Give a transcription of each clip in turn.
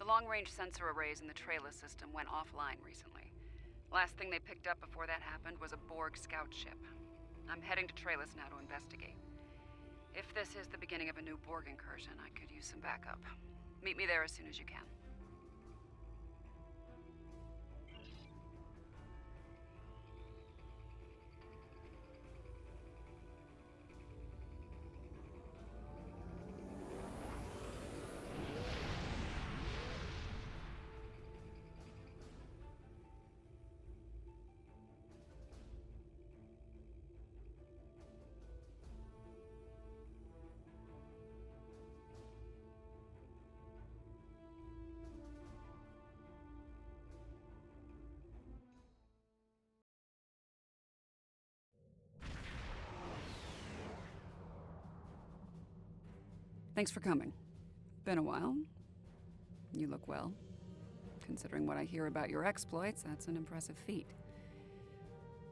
The long-range sensor arrays in the Trailer system went offline recently. Last thing they picked up before that happened was a Borg scout ship. I'm heading to Trailer now to investigate. If this is the beginning of a new Borg incursion, I could use some backup. Meet me there as soon as you can. Thanks for coming. Been a while. You look well. Considering what I hear about your exploits, that's an impressive feat.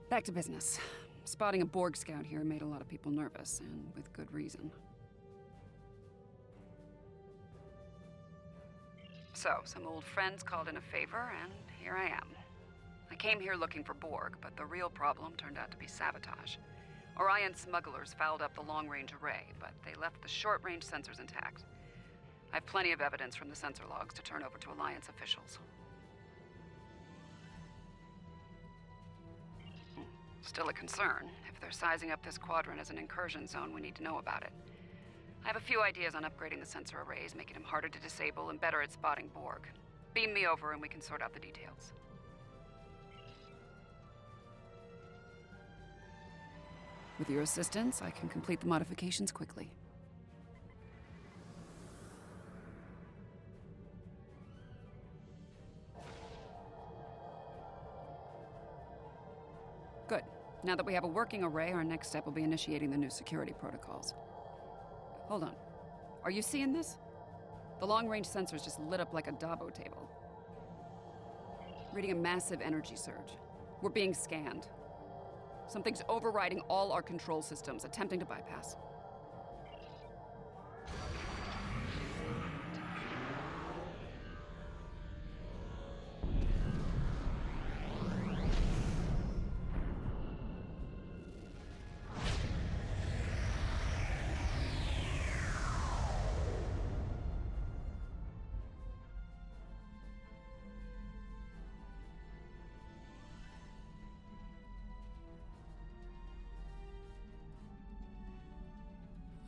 Back to business. Spotting a Borg scout here made a lot of people nervous, and with good reason. So, some old friends called in a favor, and here I am. I came here looking for Borg, but the real problem turned out to be sabotage. Orion smugglers fouled up the long-range array, but they left the short-range sensors intact. I have plenty of evidence from the sensor logs to turn over to Alliance officials. Still a concern. If they're sizing up this quadrant as an incursion zone, we need to know about it. I have a few ideas on upgrading the sensor arrays, making them harder to disable and better at spotting Borg. Beam me over and we can sort out the details. With your assistance, I can complete the modifications quickly. Good. Now that we have a working array, our next step will be initiating the new security protocols. Hold on. Are you seeing this? The long-range sensors just lit up like a Dabo table. Reading a massive energy surge. We're being scanned. Something's overriding all our control systems, attempting to bypass.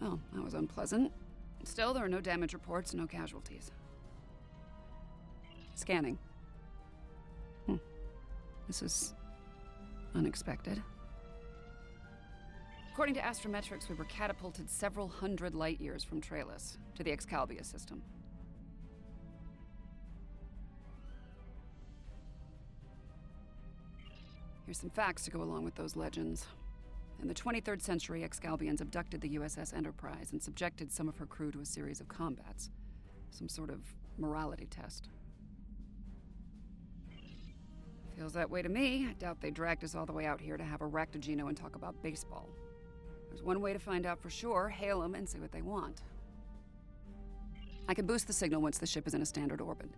Well, that was unpleasant. Still, there are no damage reports, no casualties. Scanning. This is unexpected. According to astrometrics, we were catapulted several hundred light years from Trailus to the Excalibur system. Here's some facts to go along with those legends. In the 23rd century, Excalbians abducted the USS Enterprise and subjected some of her crew to a series of combats. Some sort of morality test. Feels that way to me. I doubt they dragged us all the way out here to have a Ractogino and talk about baseball. There's one way to find out for sure. Hail them and see what they want. I can boost the signal once the ship is in a standard orbit.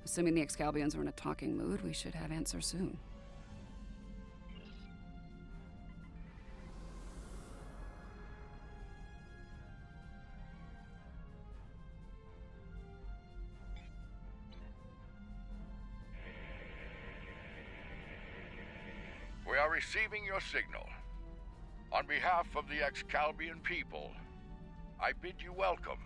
Assuming the Excalbians are in a talking mood, we should have answers soon. We are receiving your signal. On behalf of the Excalbian people, I bid you welcome.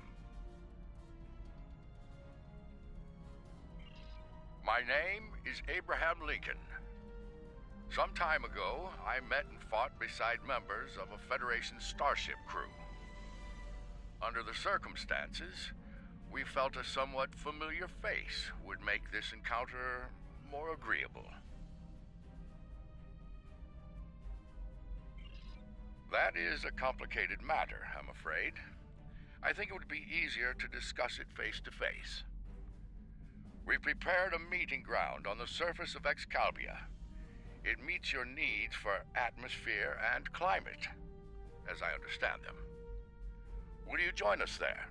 My name is Abraham Lincoln. Some time ago, I met and fought beside members of a Federation starship crew. Under the circumstances, we felt a somewhat familiar face would make this encounter more agreeable. That is a complicated matter, I'm afraid. I think it would be easier to discuss it face to face. We prepared a meeting ground on the surface of Excalibur. It meets your needs for atmosphere and climate, as I understand them. Will you join us there?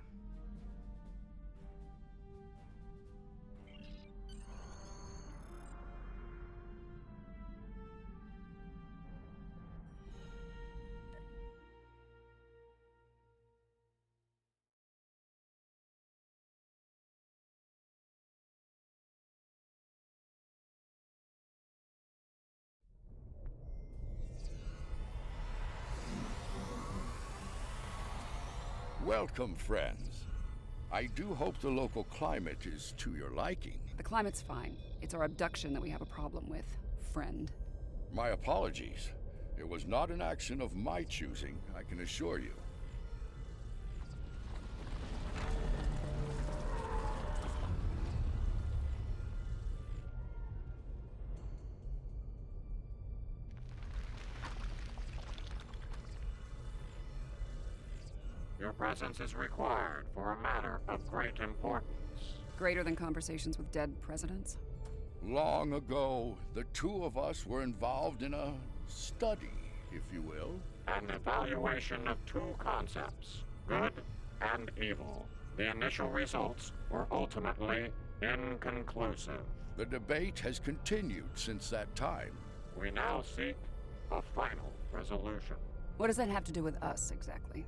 Welcome, friends. I do hope the local climate is to your liking. The climate's fine. It's our abduction that we have a problem with, friend. My apologies. It was not an action of my choosing, I can assure you. Your presence is required for a matter of great importance. Greater than conversations with dead presidents? Long ago, the two of us were involved in a study, if you will. An evaluation of two concepts, good and evil. The initial results were ultimately inconclusive. The debate has continued since that time. We now seek a final resolution. What does that have to do with us, exactly?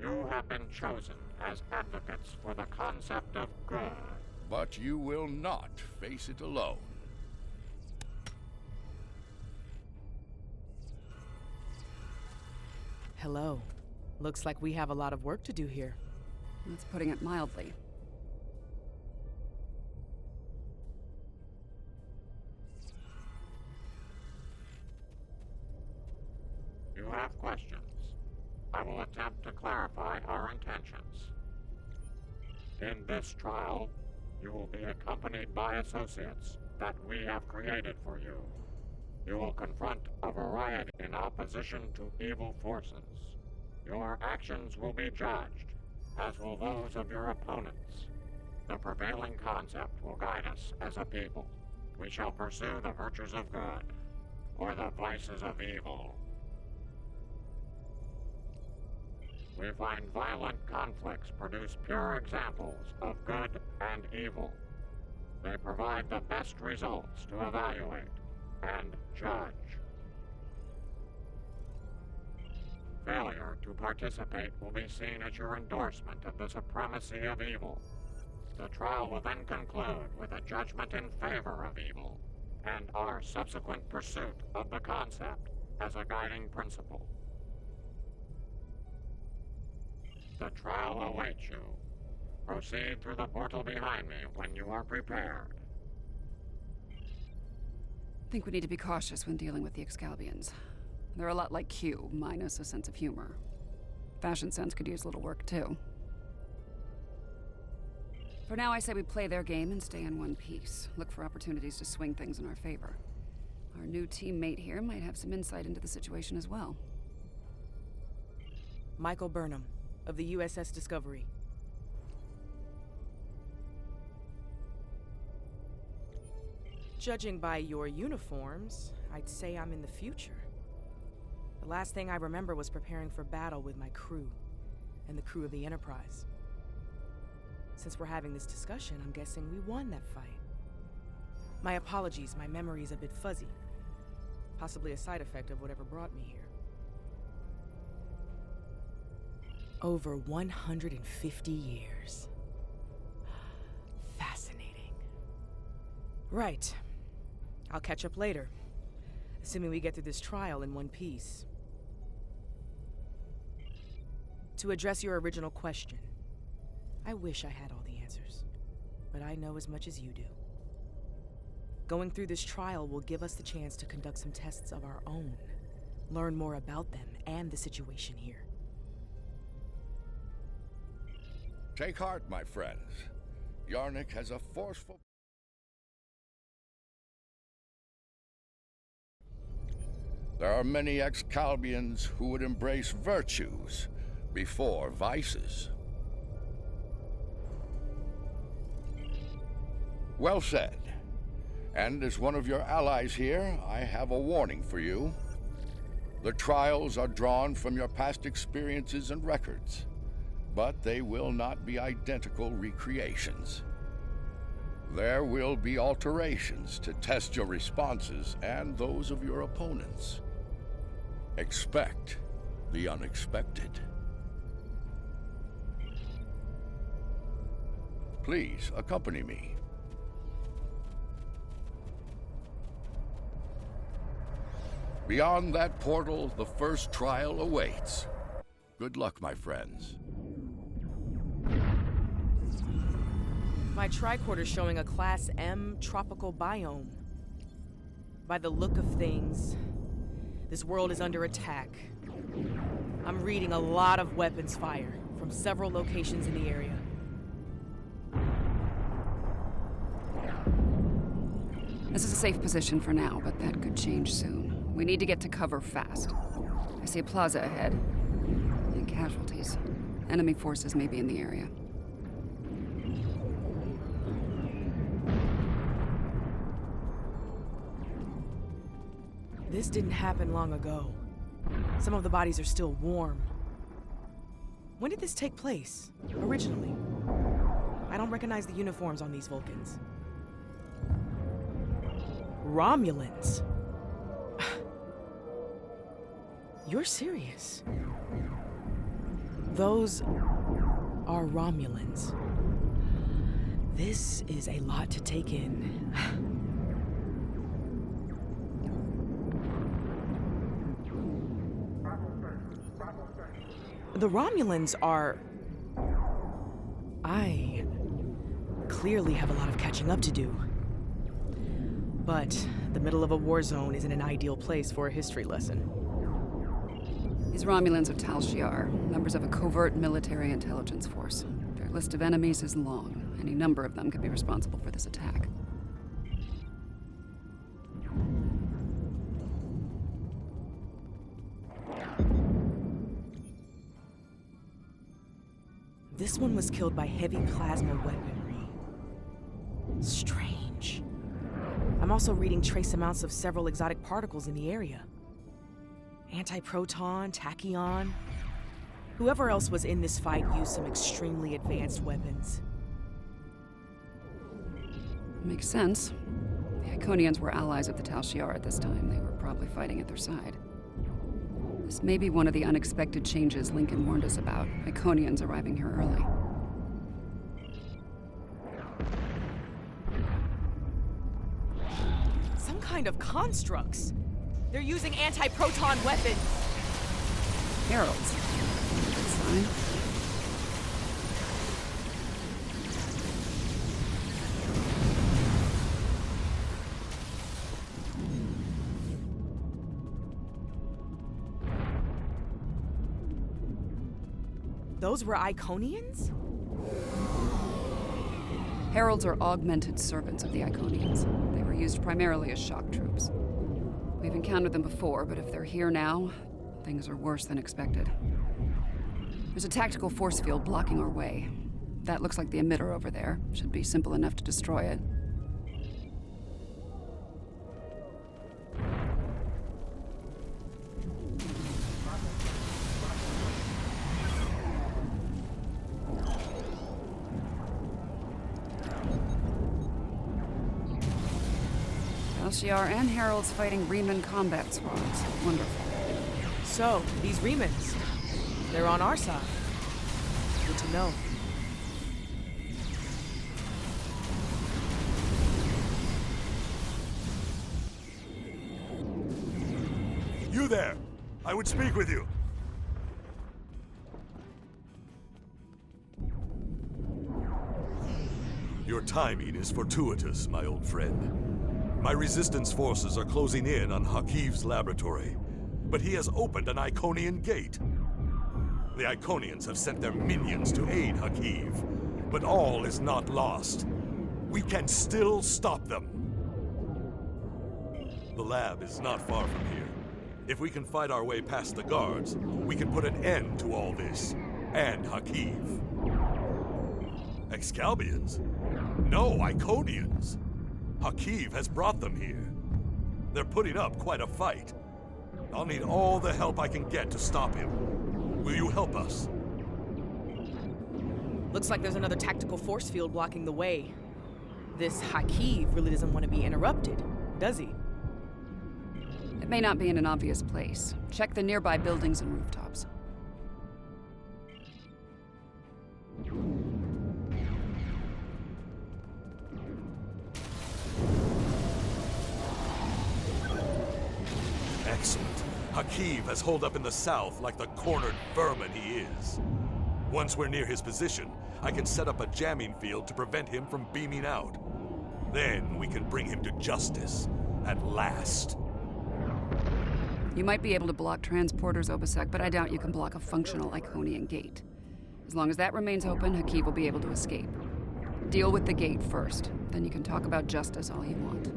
You have been chosen as advocates for the concept of good. But you will not face it alone. Hello. Looks like we have a lot of work to do here. That's putting it mildly. You have questions. I will attempt to clarify our intentions. In this trial, you will be accompanied by associates that we have created for you. You will confront a variety in opposition to evil forces. Your actions will be judged, as will those of your opponents. The prevailing concept will guide us as a people. We shall pursue the virtues of good, or the vices of evil. We find violent conflicts produce pure examples of good and evil. They provide the best results to evaluate and judge. Failure to participate will be seen as your endorsement of the supremacy of evil. The trial will then conclude with a judgment in favor of evil, and our subsequent pursuit of the concept as a guiding principle. The trial awaits you. Proceed through the portal behind me when you are prepared. I think we need to be cautious when dealing with the Excalbians. They're a lot like Q, minus a sense of humor. Fashion sense could use a little work, too. For now, I say we play their game and stay in one piece. Look for opportunities to swing things in our favor. Our new teammate here might have some insight into the situation as well. Michael Burnham, of the USS Discovery. Judging by your uniforms, I'd say I'm in the future. The last thing I remember was preparing for battle with my crew, and the crew of the Enterprise. Since we're having this discussion, I'm guessing we won that fight. My apologies, my memory's a bit fuzzy. Possibly a side effect of whatever brought me here. Over 150 years. Fascinating. Right. I'll catch up later. Assuming we get through this trial in one piece. To address your original question, I wish I had all the answers, but I know as much as you do. Going through this trial will give us the chance to conduct some tests of our own, learn more about them and the situation here. Take heart, my friends. Yarnik has a forceful... There are many Excalbians who would embrace virtues before vices. Well said. And as one of your allies here, I have a warning for you. The trials are drawn from your past experiences and records, but they will not be identical recreations. There will be alterations to test your responses and those of your opponents. Expect the unexpected. Please accompany me. Beyond that portal, the first trial awaits. Good luck, my friends. My tricorder's showing a Class M tropical biome. By the look of things, this world is under attack. I'm reading a lot of weapons fire from several locations in the area. This is a safe position for now, but that could change soon. We need to get to cover fast. I see a plaza ahead. And casualties. Enemy forces may be in the area. This didn't happen long ago. Some of the bodies are still warm. When did this take place, originally? I don't recognize the uniforms on these Vulcans. Romulans? You're serious? Those are Romulans. This is a lot to take in. The Romulans are... I clearly have a lot of catching up to do. But the middle of a war zone isn't an ideal place for a history lesson. These Romulans are Tal Shiar, members of a covert military intelligence force. Their list of enemies is long. Any number of them could be responsible for this attack. This one was killed by heavy plasma weaponry. Strange. I'm also reading trace amounts of several exotic particles in the area. Antiproton, tachyon. Whoever else was in this fight used some extremely advanced weapons. Makes sense. The Iconians were allies of the Tal Shiar at this time. They were probably fighting at their side. This may be one of the unexpected changes Lincoln warned us about. Iconians arriving here early. Some kind of constructs. They're using anti-proton weapons. Heralds. Good sign. Those were Iconians? Heralds are augmented servants of the Iconians. They were used primarily as shock troops. We've encountered them before, but if they're here now, things are worse than expected. There's a tactical force field blocking our way. That looks like the emitter over there. Should be simple enough to destroy it. Shiar and Heralds fighting Riemann combat squads. Wonderful. So, these Riemans, they're on our side. Good to know. You there! I would speak with you. Your timing is fortuitous, my old friend. My resistance forces are closing in on Hakiv's laboratory, but he has opened an Iconian gate. The Iconians have sent their minions to aid Hakiv, but all is not lost. We can still stop them. The lab is not far from here. If we can fight our way past the guards, we can put an end to all this, and Hakiv. Excalbians? No, Iconians! Hakiv has brought them here. They're putting up quite a fight. I'll need all the help I can get to stop him. Will you help us? Looks like there's another tactical force field blocking the way. This Hakiv really doesn't want to be interrupted, does he? It may not be in an obvious place. Check the nearby buildings and rooftops. Excellent. Hakiv has holed up in the south like the cornered vermin he is. Once we're near his position, I can set up a jamming field to prevent him from beaming out. Then we can bring him to justice, at last. You might be able to block transporters, Obasek, but I doubt you can block a functional Iconian gate. As long as that remains open, Hakiv will be able to escape. Deal with the gate first, then you can talk about justice all you want.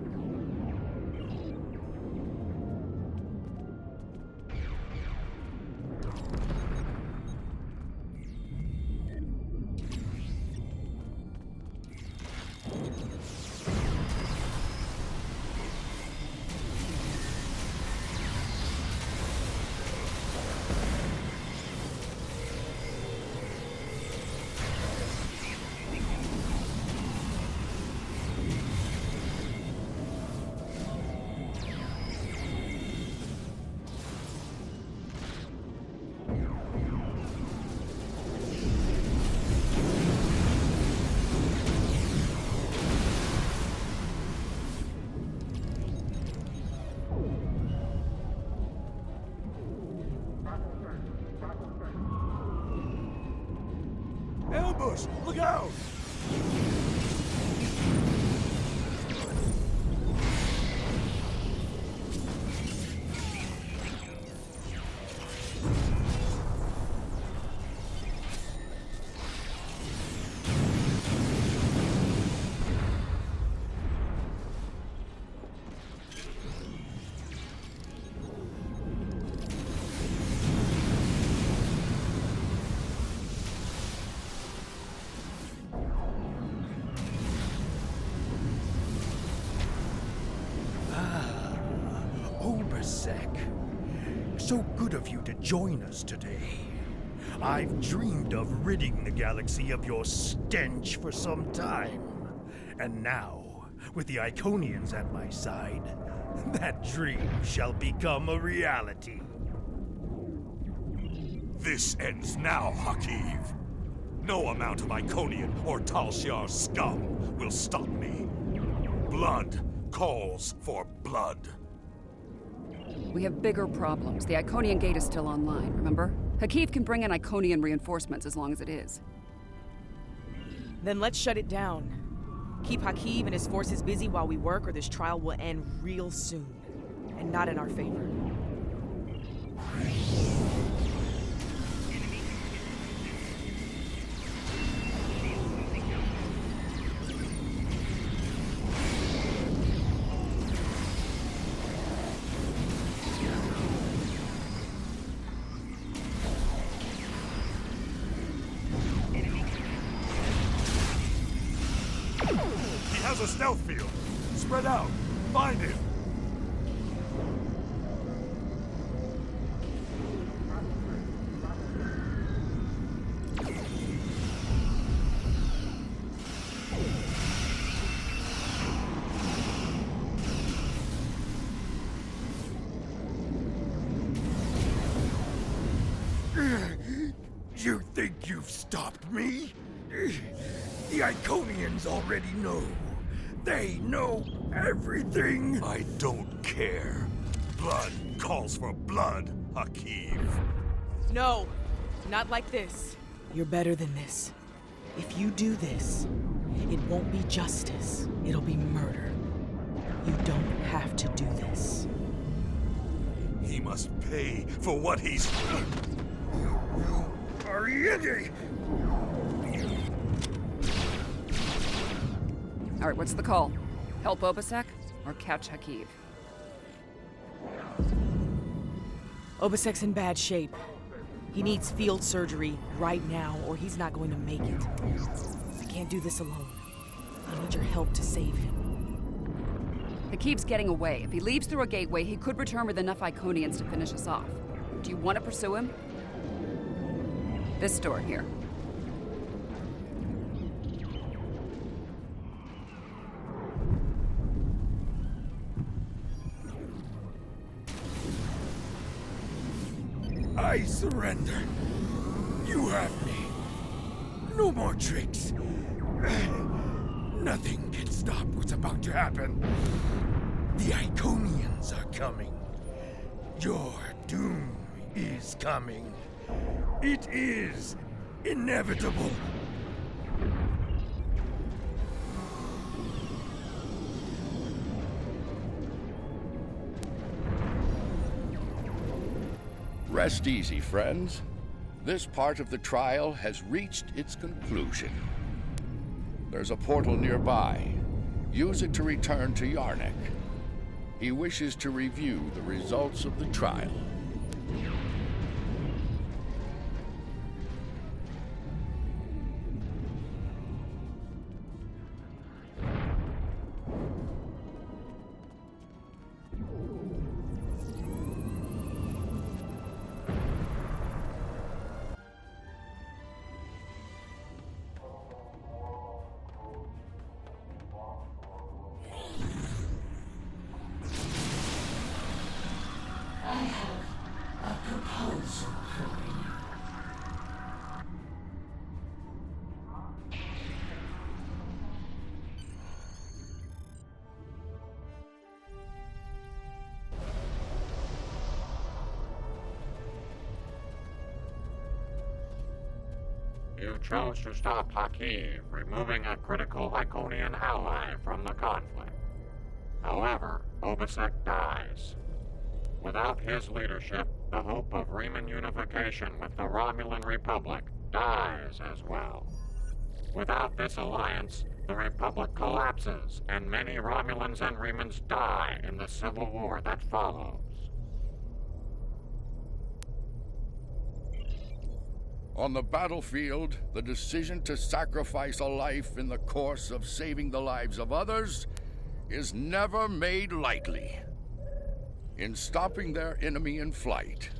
Ambush! Look out! So good of you to join us today. I've dreamed of ridding the galaxy of your stench for some time. And now, with the Iconians at my side, that dream shall become a reality. This ends now, Hakiv. No amount of Iconian or Tal Shiar scum will stop me. Blood calls for blood. We have bigger problems. The Iconian gate is still online, remember? Hakiv can bring in Iconian reinforcements as long as it is. Then let's shut it down. Keep Hakiv and his forces busy while we work, or this trial will end real soon. And not in our favor. He has a stealth field. Spread out. Find him. You think you've stopped me? The Iconians already know. They know everything. I don't care. Blood calls for blood, Hakiv. No, not like this. You're better than this. If you do this, it won't be justice. It'll be murder. You don't have to do this. He must pay for what he's... You are idiot! All right, what's the call? Help Obasek or catch Hakiv? Obasek's in bad shape. He needs field surgery right now, or he's not going to make it. I can't do this alone. I need your help to save him. Hakiv's getting away. If he leaves through a gateway, he could return with enough Iconians to finish us off. Do you want to pursue him? This door here. I surrender. You have me. No more tricks. Nothing can stop what's about to happen. The Iconians are coming. Your doom is coming. It is inevitable. Rest easy, friends. This part of the trial has reached its conclusion. There's a portal nearby. Use it to return to Yarnik. He wishes to review the results of the trial. You chose to stop Hakiv, removing a critical Iconian ally from the conflict. However, Obasek dies. Without his leadership, the hope of Riemann unification with the Romulan Republic dies as well. Without this alliance, the Republic collapses, and many Romulans and Riemans die in the civil war that follows. On the battlefield, the decision to sacrifice a life in the course of saving the lives of others is never made lightly. In stopping their enemy in flight,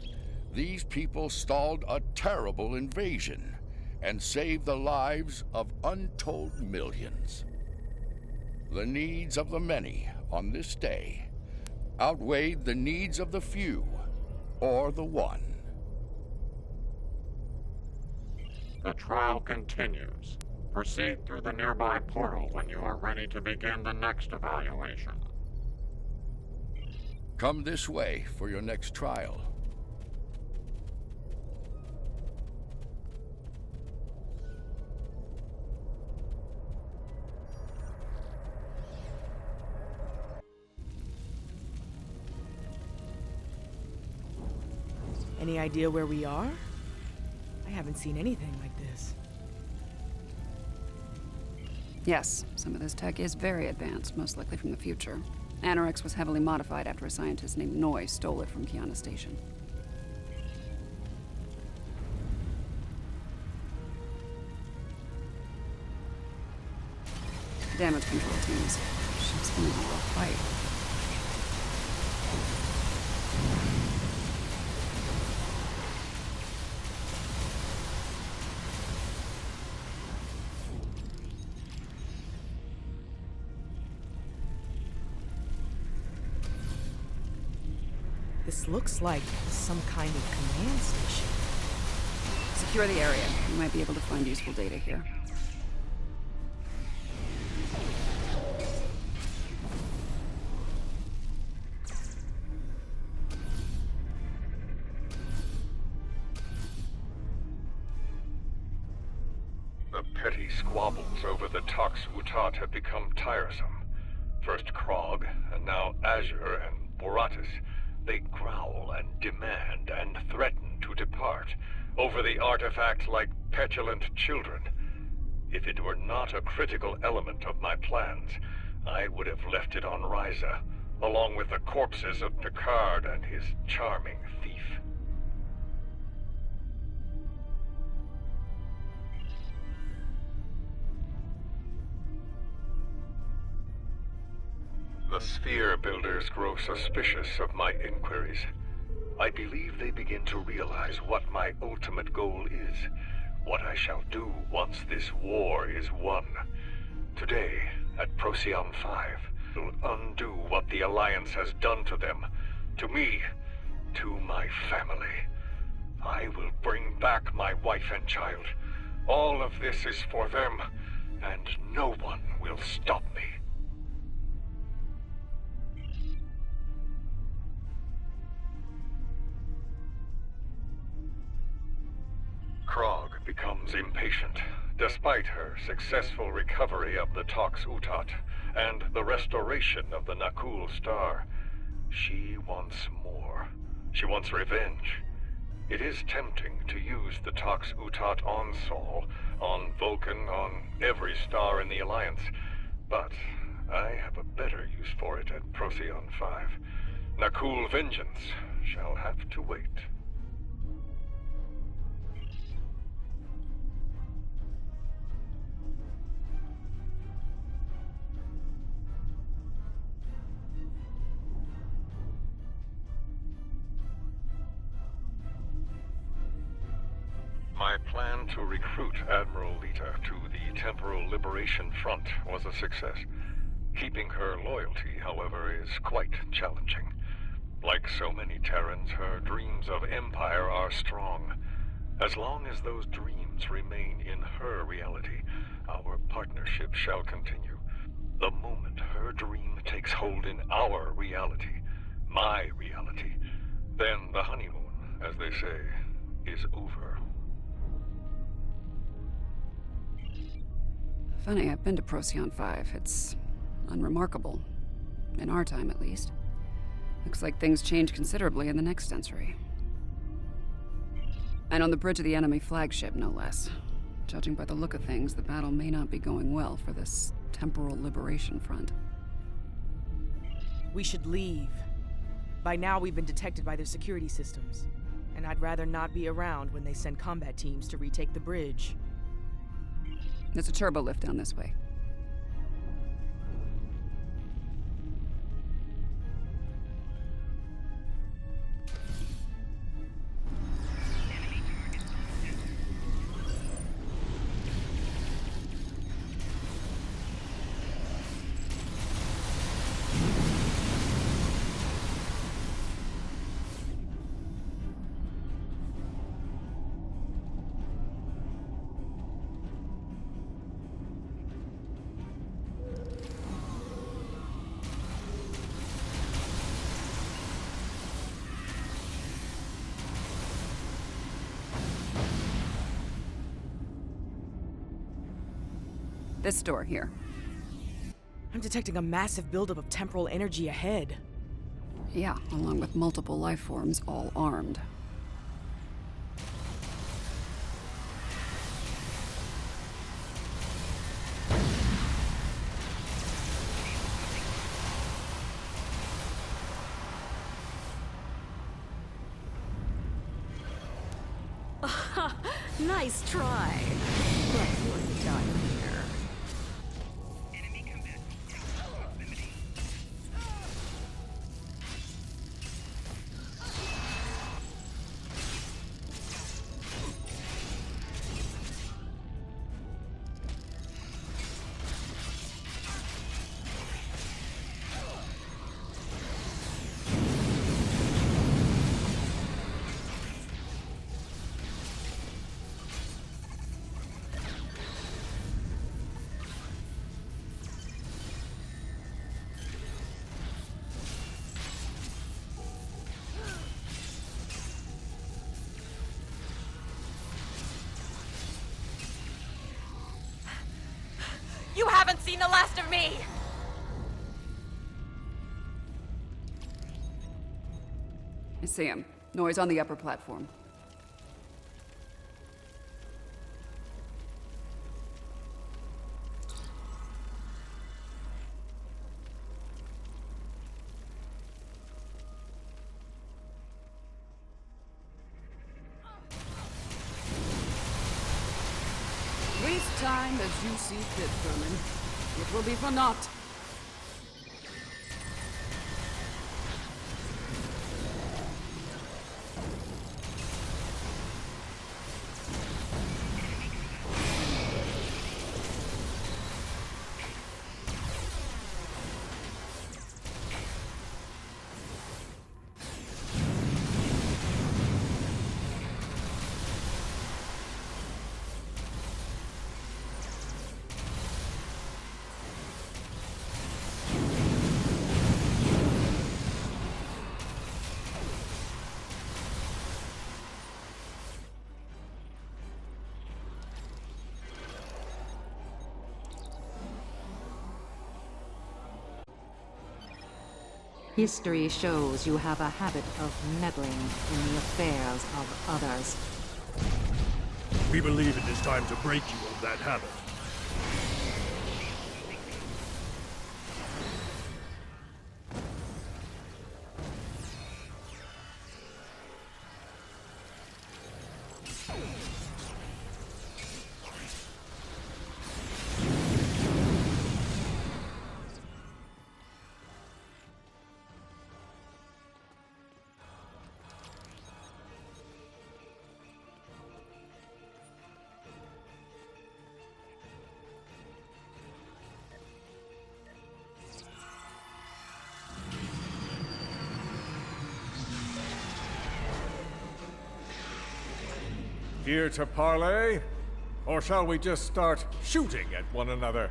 these people stalled a terrible invasion and saved the lives of untold millions. The needs of the many on this day outweighed the needs of the few, or the one. The trial continues. Proceed through the nearby portal when you are ready to begin the next evaluation. Come this way for your next trial. Any idea where we are? I haven't seen anything like this. Yes, some of this tech is very advanced, most likely from the future. Anorex was heavily modified after a scientist named Noy stole it from Kiana Station. Damage control teams. Ship's gonna be a rough fight. This looks like some kind of command station. Secure the area. You might be able to find useful data here. The petty squabbles over the Tox Utat have become tiresome. First Krog, and now Azure and Boratus. They growl and demand and threaten to depart over the artifact like petulant children. If it were not a critical element of my plans, I would have left it on Ryza, along with the corpses of Picard and his charming thief. The Sphere Builders grow suspicious of my inquiries. I believe they begin to realize what my ultimate goal is, what I shall do once this war is won. Today, at Procyon 5, will undo what the Alliance has done to them, to me, to my family. I will bring back my wife and child. All of this is for them, and no one will stop me. Krog becomes impatient. Despite her successful recovery of the Tox Utat and the restoration of the Nakul Star, she wants more. She wants revenge. It is tempting to use the Tox Utat on Sol, on Vulcan, on every star in the Alliance, but I have a better use for it at Procyon 5. Nakul vengeance shall have to wait. My plan to recruit Admiral Lita to the Temporal Liberation Front was a success. Keeping her loyalty, however, is quite challenging. Like so many Terrans, her dreams of empire are strong. As long as those dreams remain in her reality, our partnership shall continue. The moment her dream takes hold in our reality, my reality, then the honeymoon, as they say, is over. Funny, I've been to Procyon 5. It's unremarkable. In our time, at least. Looks like things change considerably in the next century. And on the bridge of the enemy flagship, no less. Judging by the look of things, the battle may not be going well for this Temporal Liberation Front. We should leave. By now, we've been detected by their security systems. And I'd rather not be around when they send combat teams to retake the bridge. There's a turbo lift down this way. This door here. I'm detecting a massive buildup of temporal energy ahead. Yeah, along with multiple life forms, all armed. Nice try. But you're done here. You haven't seen the last of me! I see him. Noise on the upper platform. Waste time as you see fit, Thurman. It will be for naught. History shows you have a habit of meddling in the affairs of others. We believe it is time to break you of that habit. Here to parley? Or shall we just start shooting at one another?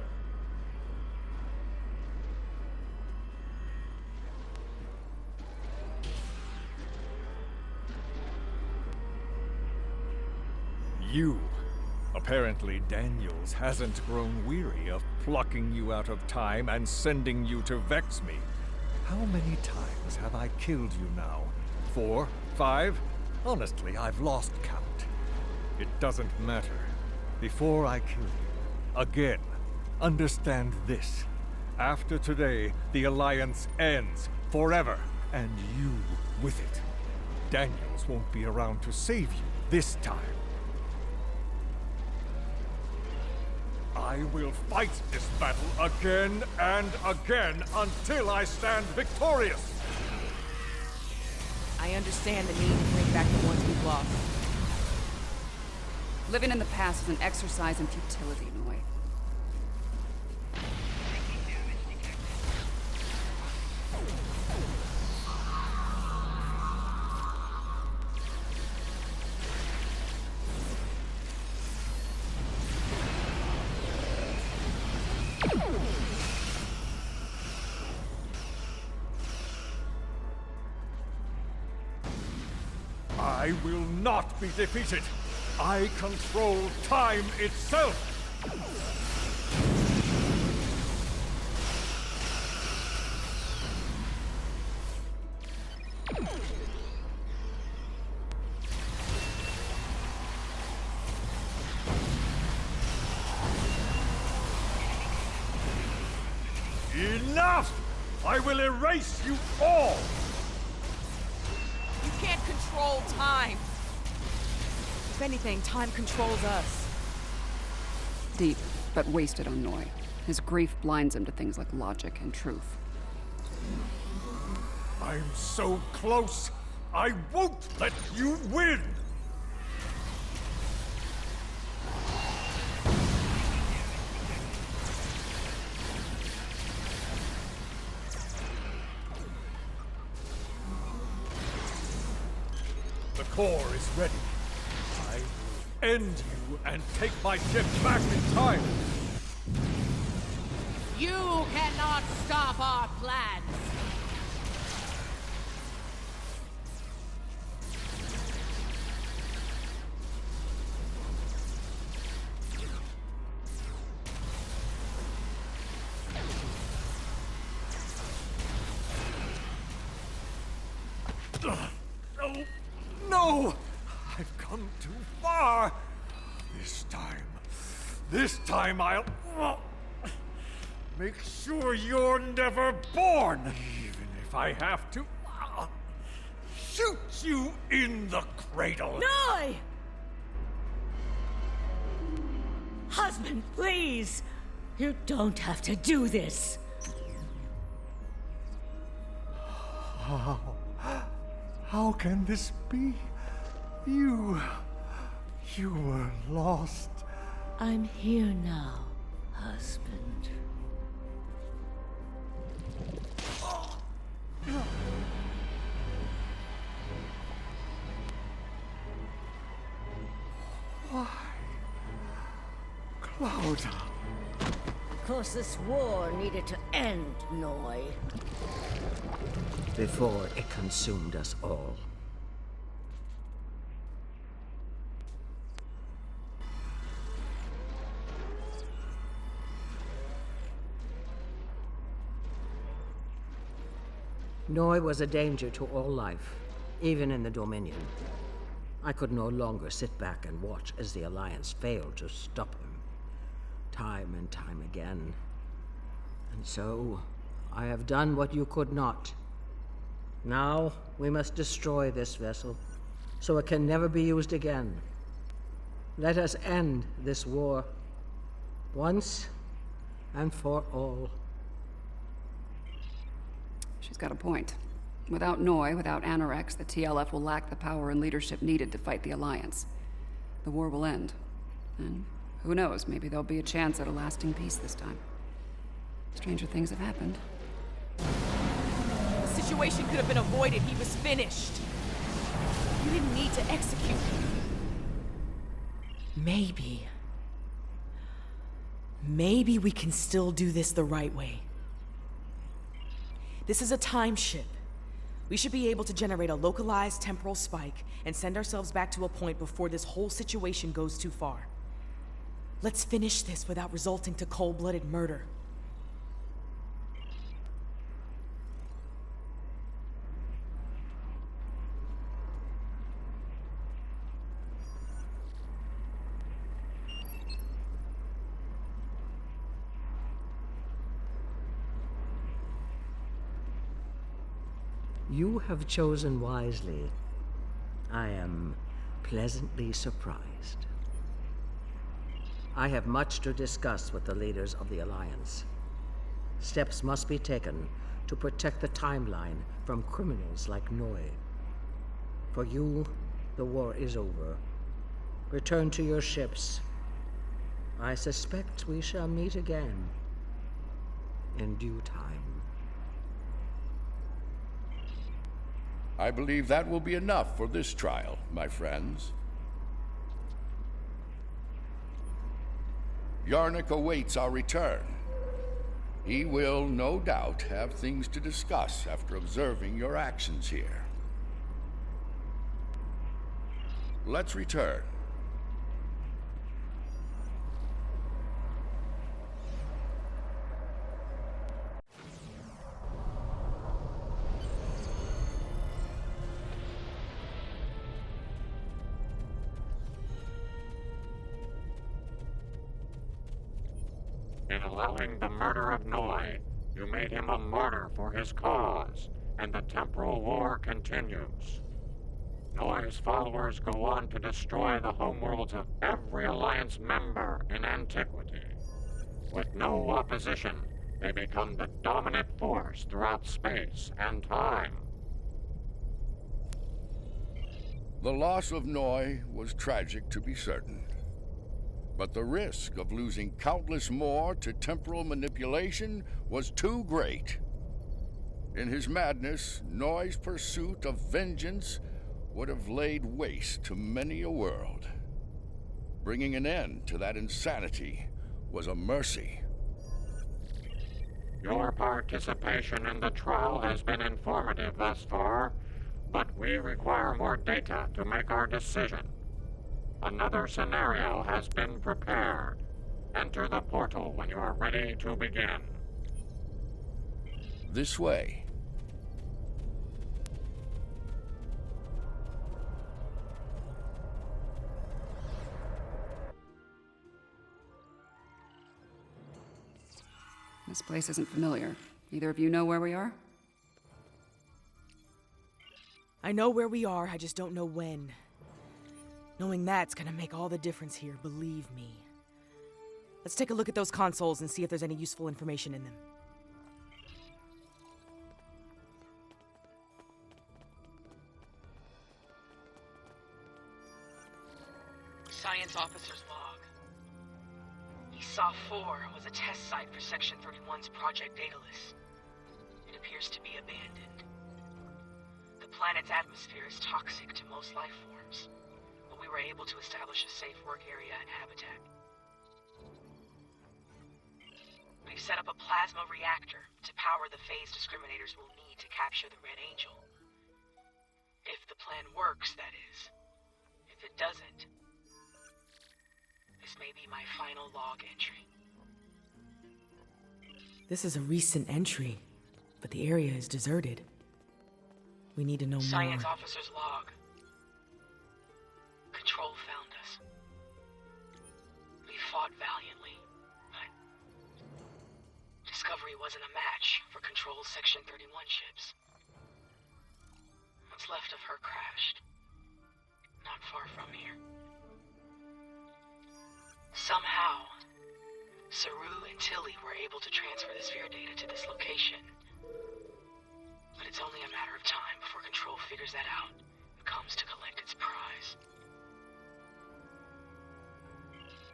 You. Apparently Daniels hasn't grown weary of plucking you out of time and sending you to vex me. How many times have I killed you now? 4? 5? Honestly, I've lost count. It doesn't matter. Before I kill you, again, understand this. After today, the Alliance ends forever, and you with it. Daniels won't be around to save you this time. I will fight this battle again and again until I stand victorious. I understand the need to bring back the ones we've lost. Living in the past is an exercise in futility, Noi. I will not be defeated. I control time itself! Enough! I will erase you all! You can't control time. If anything, time controls us. Deep, but wasted on Noi. His grief blinds him to things like logic and truth. I'm so close! I won't let you win! The core is ready. I will end you and take my ship back in time! You cannot stop our plans! No! No! I've come too far! This time I'll make sure you're never born! Even if I have to shoot you in the cradle! Noi! Husband, please! You don't have to do this! How can this be? You were lost. I'm here now, husband. Why? Cloud. Because this war needed to end, Noi. Before it consumed us all. Noi was a danger to all life, even in the Dominion. I could no longer sit back and watch as the Alliance failed to stop him, time and time again. And so, I have done what you could not. Now, we must destroy this vessel, so it can never be used again. Let us end this war, once and for all. She's got a point. Without Noi, without Anorex, the TLF will lack the power and leadership needed to fight the Alliance. The war will end. And who knows, maybe there'll be a chance at a lasting peace this time. Stranger things have happened. The situation could have been avoided. He was finished. You didn't need to execute him. Maybe we can still do this the right way. This is a time ship. We should be able to generate a localized temporal spike and send ourselves back to a point before this whole situation goes too far. Let's finish this without resulting to cold-blooded murder. You have chosen wisely. I am pleasantly surprised. I have much to discuss with the leaders of the Alliance. Steps must be taken to protect the timeline from criminals like Noi. For you, the war is over. Return to your ships. I suspect we shall meet again in due time. I believe that will be enough for this trial, my friends. Yarnik awaits our return. He will, no doubt, have things to discuss after observing your actions here. Let's return. In allowing the murder of Noi, you made him a martyr for his cause, and the temporal war continues. Noi's followers go on to destroy the homeworlds of every Alliance member in antiquity. With no opposition, they become the dominant force throughout space and time. The loss of Noi was tragic, to be certain. But the risk of losing countless more to temporal manipulation was too great. In his madness, Noi's pursuit of vengeance would have laid waste to many a world. Bringing an end to that insanity was a mercy. Your participation in the trial has been informative thus far, but we require more data to make our decision. Another scenario has been prepared. Enter the portal when you are ready to begin. This way. This place isn't familiar. Either of you know where we are? I know where we are, I just don't know when. Knowing that's gonna make all the difference here, believe me. Let's take a look at those consoles and see if there's any useful information in them. Science officer's log. ESA 4 was a test site for Section 31's Project Daedalus. It appears to be abandoned. The planet's atmosphere is toxic to most life forms, but we were able to establish a safe work area and habitat. We've set up a plasma reactor to power the phase discriminators will need to capture the Red Angel. If the plan works, that is. If it doesn't, this may be my final log entry. This is a recent entry, but the area is deserted. We need to know Science more. officer's log. Control found us. We fought valiantly, but Discovery wasn't a match for Control's Section 31 ships. What's left of her crashed. Not far from here. Somehow, Saru and Tilly were able to transfer the sphere data to this location. But it's only a matter of time before Control figures that out and comes to collect its prize.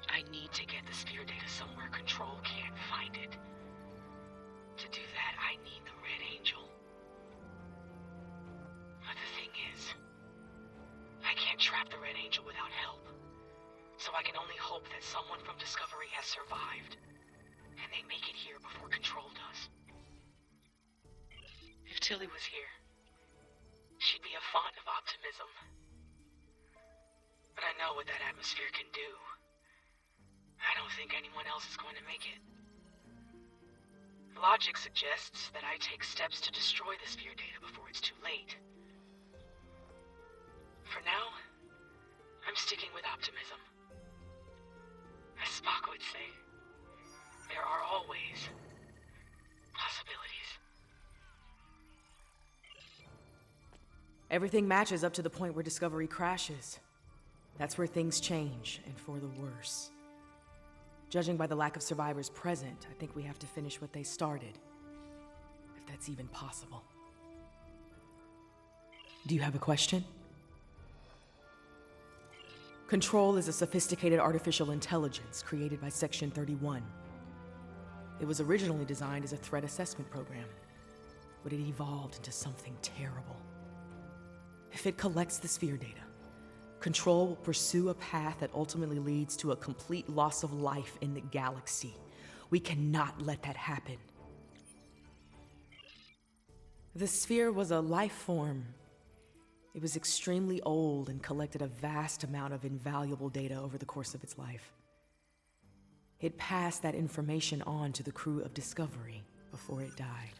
I need to get the sphere data somewhere Control can't find it. To do that, I need the Red Angel. But the thing is, I can't trap the Red Angel without help. So I can only hope that someone from Discovery has survived, and they make it here before Control does. If Tilly was here, she'd be a font of optimism. But I know what that atmosphere can do. I don't think anyone else is going to make it. Logic suggests that I take steps to destroy the sphere data before it's too late. For now, I'm sticking with optimism. As Spock would say, there are always possibilities. Everything matches up to the point where Discovery crashes. That's where things change, and for the worse. Judging by the lack of survivors present, I think we have to finish what they started. If that's even possible. Do you have a question? Control is a sophisticated artificial intelligence created by Section 31. It was originally designed as a threat assessment program, but it evolved into something terrible. If it collects the sphere data, Control will pursue a path that ultimately leads to a complete loss of life in the galaxy. We cannot let that happen. The sphere was a life form. It was extremely old and collected a vast amount of invaluable data over the course of its life. It passed that information on to the crew of Discovery before it died.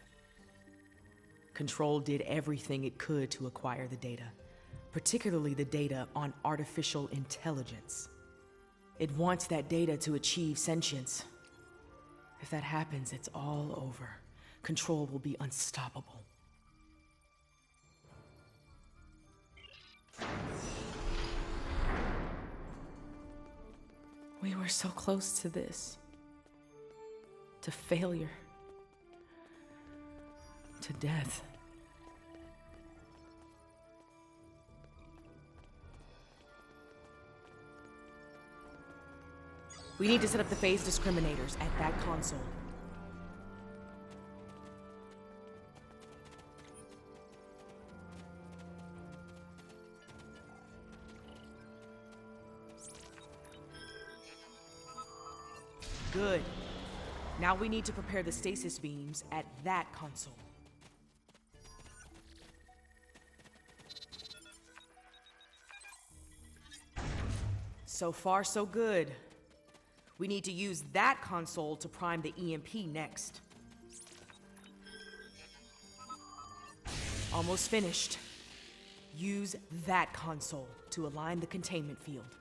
Control did everything it could to acquire the data, particularly the data on artificial intelligence. It wants that data to achieve sentience. If that happens, it's all over. Control will be unstoppable. We were so close to this. To failure. To death. We need to set up the phase discriminators at that console. Good. Now we need to prepare the stasis beams at that console. So far, so good. We need to use that console to prime the EMP next. Almost finished. Use that console to align the containment field.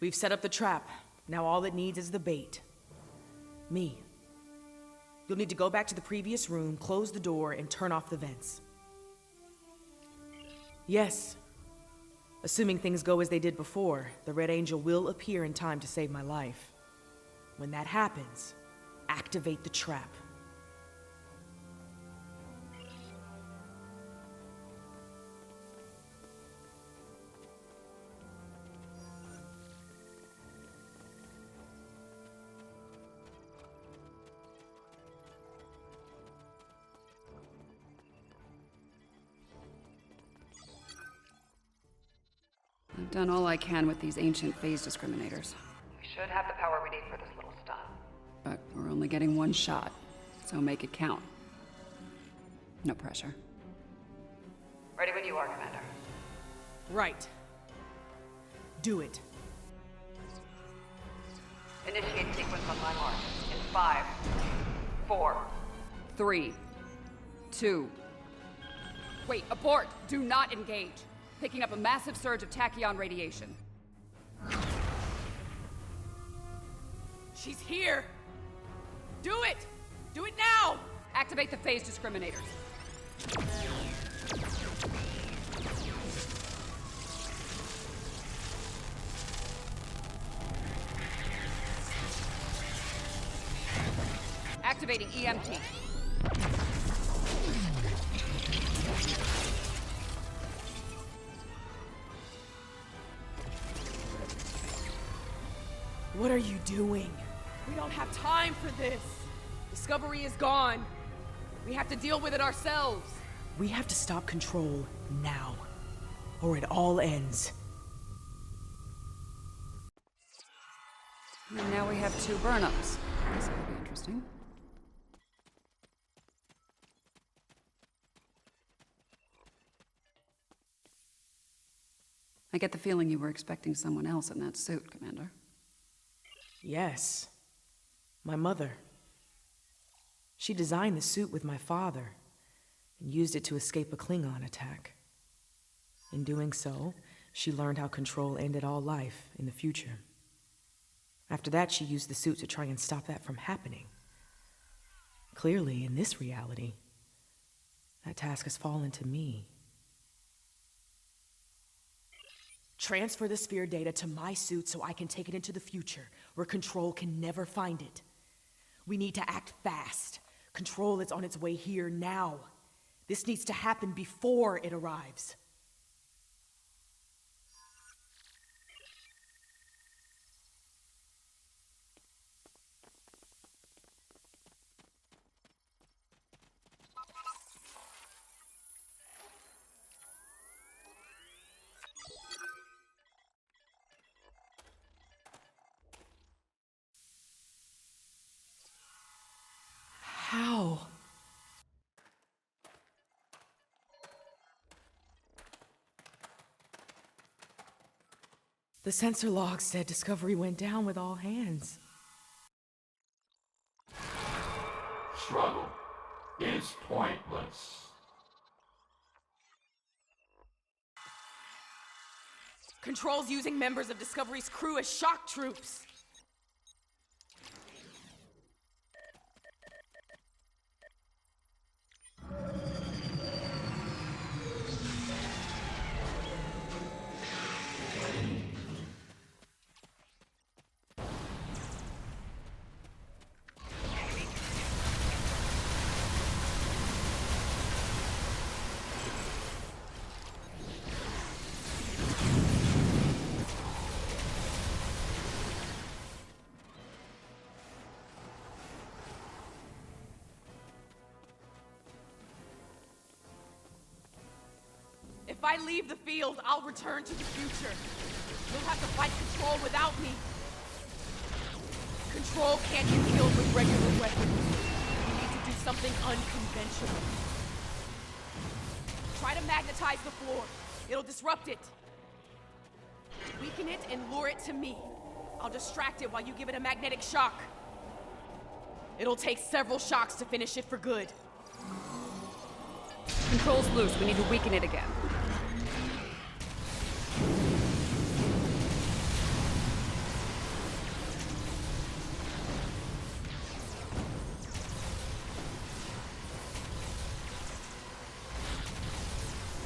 We've set up the trap. Now all it needs is the bait. Me. You'll need to go back to the previous room, close the door, and turn off the vents. Yes. Assuming things go as they did before, the Red Angel will appear in time to save my life. When that happens, activate the trap. I've done all I can with these ancient phase discriminators. We should have the power we need for this little stunt. But we're only getting one shot, so make it count. No pressure. Ready when you are, Commander. Right. Do it. Initiate sequence on my mark. In 5, 4. 3, 2. Wait, abort! Do not engage. Picking up a massive surge of tachyon radiation. She's here! Do it! Do it now! Activate the phase discriminators. Activating EMT. What are you doing? We don't have time for this. Discovery is gone. We have to deal with it ourselves. We have to stop Control now, or it all ends. And now we have 2 burn-ups. This will be interesting. I get the feeling you were expecting someone else in that suit, Commander. Yes. My mother. She designed the suit with my father and used it to escape a Klingon attack. In doing so, she learned how Control ended all life in the future. After that, she used the suit to try and stop that from happening. Clearly, in this reality, that task has fallen to me. Transfer the sphere data to my suit so I can take it into the future, where Control can never find it. We need to act fast. Control is on its way here now. This needs to happen before it arrives. How? The sensor log said Discovery went down with all hands. Struggle is pointless. Control's using members of Discovery's crew as shock troops. If I leave the field, I'll return to the future. You'll have to fight Control without me. Control can't be killed with regular weapons. We need to do something unconventional. Try to magnetize the floor. It'll disrupt it. Weaken it and lure it to me. I'll distract it while you give it a magnetic shock. It'll take several shocks to finish it for good. Control's loose. We need to weaken it again.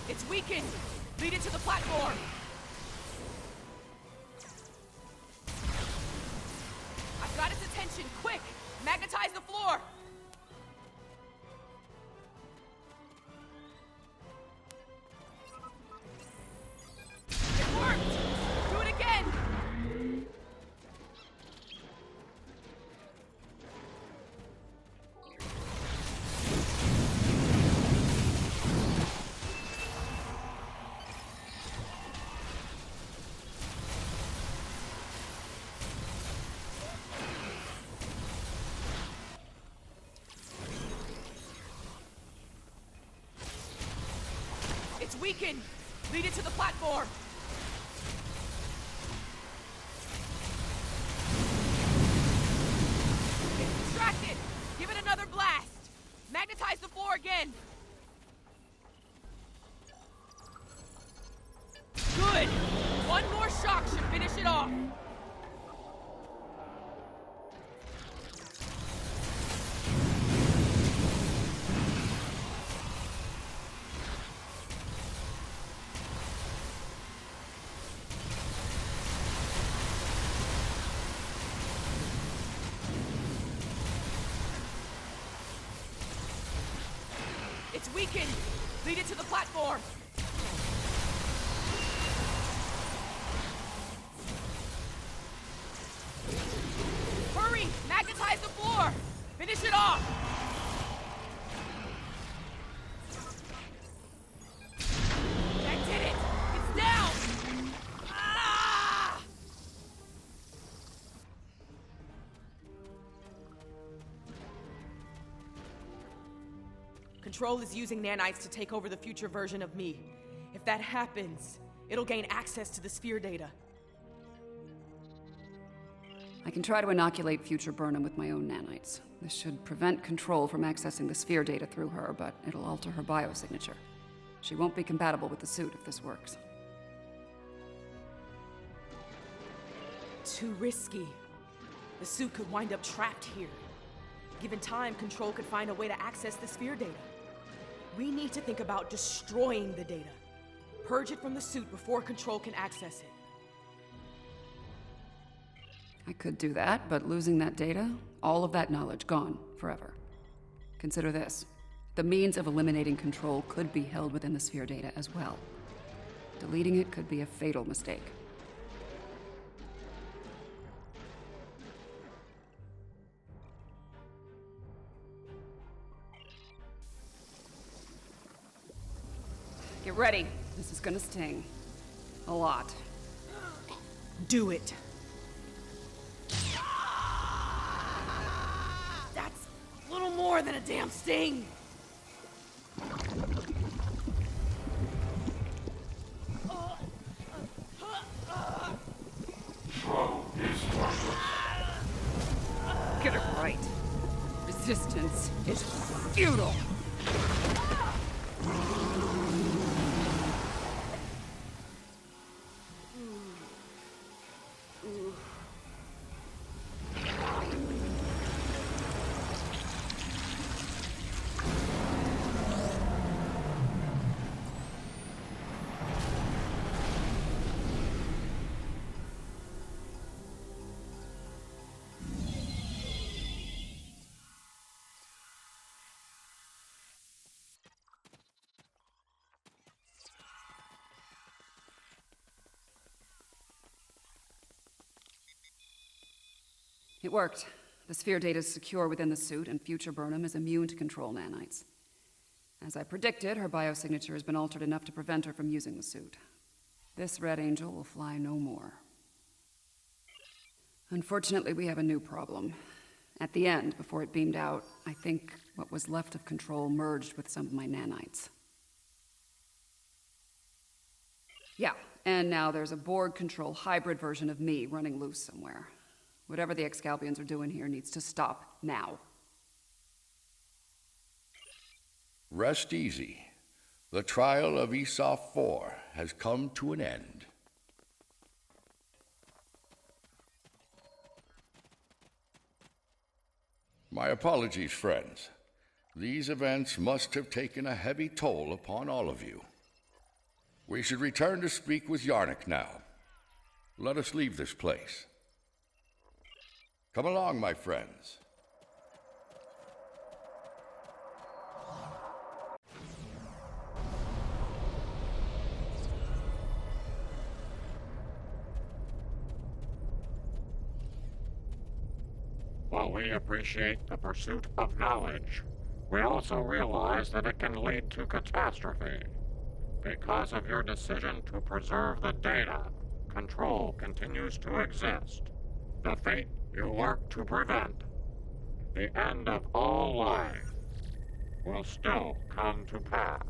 It's weakened. Lead it to the platform. I've got its attention. Quick! Magnetize the floor! It worked! Do it again! It's weakened! Lead it to the platform! Magnetize the floor again! Good! One more shock should finish it off! It's weakened! Lead it to the platform! Hurry! Magnetize the floor! Finish it off! That did it! It's down! Ah! Control is using nanites to take over the future version of me. If that happens, it'll gain access to the sphere data. I can try to inoculate future Burnham with my own nanites. This should prevent Control from accessing the sphere data through her, but it'll alter her biosignature. She won't be compatible with the suit if this works. Too risky. The suit could wind up trapped here. Given time, Control could find a way to access the sphere data. We need to think about destroying the data. Purge it from the suit before Control can access it. I could do that, but losing that data, all of that knowledge gone forever. Consider this. The means of eliminating Control could be held within the sphere data as well. Deleting it could be a fatal mistake. Get ready. This is gonna sting. A lot. Do it. That's a little more than a damn sting. Get it right. Resistance is futile. It worked. The sphere data is secure within the suit, and future Burnham is immune to Control nanites. As I predicted, her biosignature has been altered enough to prevent her from using the suit. This Red Angel will fly no more. Unfortunately, we have a new problem. At the end, before it beamed out, I think what was left of Control merged with some of my nanites. Yeah, and now there's a Borg Control hybrid version of me running loose somewhere. Whatever the Excalbians are doing here needs to stop now. Rest easy. The trial of Esau 4 has come to an end. My apologies, friends. These events must have taken a heavy toll upon all of you. We should return to speak with Yarnik now. Let us leave this place. Come along, my friends. While we appreciate the pursuit of knowledge, we also realize that it can lead to catastrophe. Because of your decision to preserve the data, Control continues to exist. The fate you work to prevent, the end of all life, will still come to pass.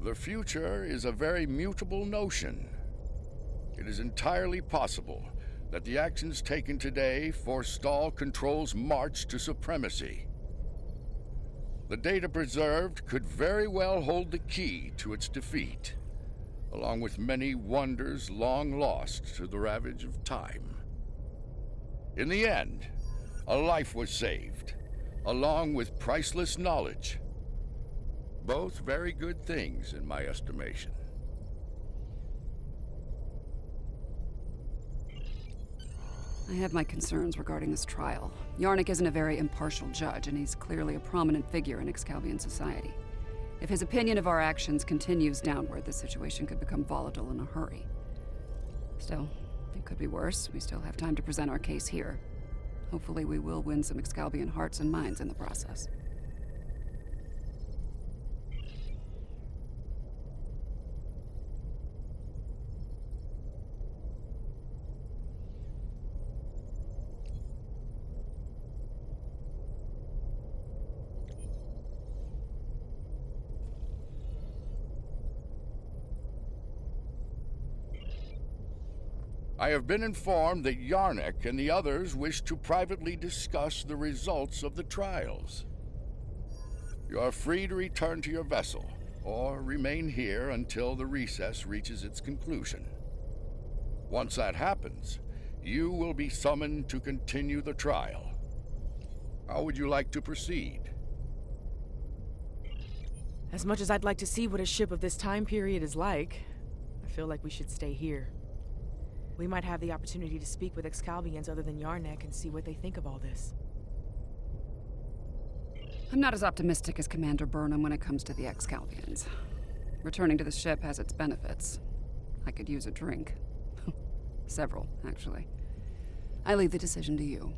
The future is a very mutable notion. It is entirely possible that the actions taken today forestall Control's march to supremacy. The data preserved could very well hold the key to its defeat, along with many wonders long lost to the ravage of time. In the end, a life was saved, along with priceless knowledge. Both very good things in my estimation. I have my concerns regarding this trial. Yarnik isn't a very impartial judge, and he's clearly a prominent figure in Excalbian society. If his opinion of our actions continues downward, the situation could become volatile in a hurry. Still, it could be worse. We still have time to present our case here. Hopefully we will win some Excalbian hearts and minds in the process. I have been informed that Yarnik and the others wish to privately discuss the results of the trials. You are free to return to your vessel, or remain here until the recess reaches its conclusion. Once that happens, you will be summoned to continue the trial. How would you like to proceed? As much as I'd like to see what a ship of this time period is like, I feel like we should stay here. We might have the opportunity to speak with Excalbians other than Yarnek and see what they think of all this. I'm not as optimistic as Commander Burnham when it comes to the Excalbians. Returning to the ship has its benefits. I could use a drink. Several, actually. I leave the decision to you.